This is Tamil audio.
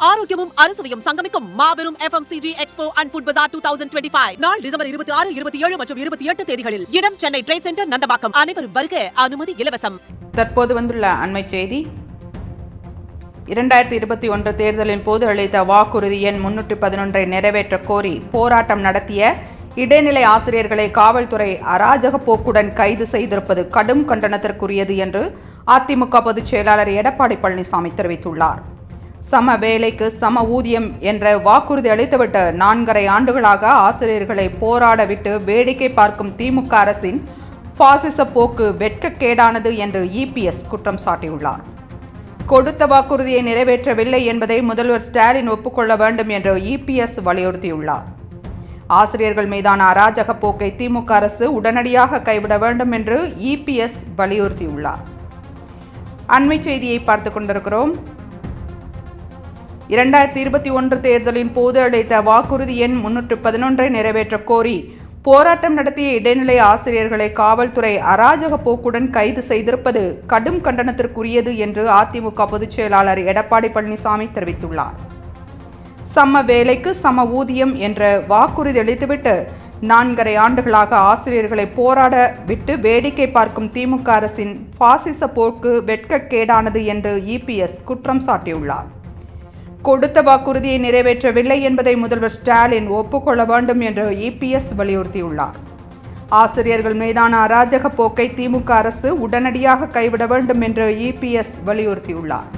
ஆரோக்கியமும் அறுசுவையும் சங்கமிக்கும் மாபெரும் FMCG எக்ஸ்போ அண்ட் ஃபுட் பஜார் 2025 நாள் டிசம்பர் 26, 27 மற்றும் 28 தேதிகளில். இடம் சென்னை ட்ரேட் சென்டர், நந்தபாக்கம். அனைவரும் வருக, அனுமதி இலவசம். தற்போது வந்துள்ள அண்மை செய்தி. 2021 தேர்தலின் போது அளித்த வாக்குறுதி எண் 311 நிறைவேற்ற கோரி போராட்டம் நடத்திய இடைநிலை ஆசிரியர்களை காவல்துறை அராஜக போக்குடன் கைது செய்திருப்பது கடும் கண்டனத்திற்குரியது என்று அதிமுக பொதுச் செயலாளர் எடப்பாடி பழனிசாமி தெரிவித்துள்ளார். சம வேலைக்கு சம ஊதியம் என்ற வாக்குறுதி அளித்துவிட்டு 4.5 ஆண்டுகளாக ஆசிரியர்களை போராட விட்டு வேடிக்கை பார்க்கும் திமுக அரசின் பாசிச போக்கு வெட்கக்கேடானது என்று EPS குற்றம் சாட்டியுள்ளார். கொடுத்த வாக்குறுதியை நிறைவேற்றவில்லை என்பதை முதல்வர் ஸ்டாலின் ஒப்புக்கொள்ள வேண்டும் என்று EPS வலியுறுத்தியுள்ளார். ஆசிரியர்கள் மீதான அராஜக போக்கை திமுக அரசு உடனடியாக கைவிட வேண்டும் என்று EPS வலியுறுத்தியுள்ளார். அண்மை செய்தியை பார்த்து கொண்டிருக்கிறோம். 2021 தேர்தலின் போது அளித்த வாக்குறுதி எண் 311 நிறைவேற்ற கோரி போராட்டம் நடத்திய இடைநிலை ஆசிரியர்களை காவல்துறை அராஜக போக்குடன் கைது செய்திருப்பது கடும் கண்டனத்திற்குரியது என்று அதிமுக பொதுச் செயலாளர் எடப்பாடி பழனிசாமி தெரிவித்துள்ளார். சம வேலைக்கு சம ஊதியம் என்ற வாக்குறுதி அளித்துவிட்டு 4.5 ஆண்டுகளாக ஆசிரியர்களை போராட விட்டு வேடிக்கை பார்க்கும் திமுக அரசின் பாசிச போக்கு வெட்கக்கேடானது என்று EPS குற்றம் சாட்டியுள்ளார். கொடுத்த வாக்குறுதியை நிறைவேற்றவில்லை என்பதை முதல்வர் ஸ்டாலின் ஒப்புக்கொள்ள வேண்டும் என்று EPS வலியுறுத்தியுள்ளார். ஆசிரியர்கள் மீதான அராஜக போக்கை திமுக அரசு உடனடியாக கைவிட வேண்டும் என்று EPS வலியுறுத்தியுள்ளார்.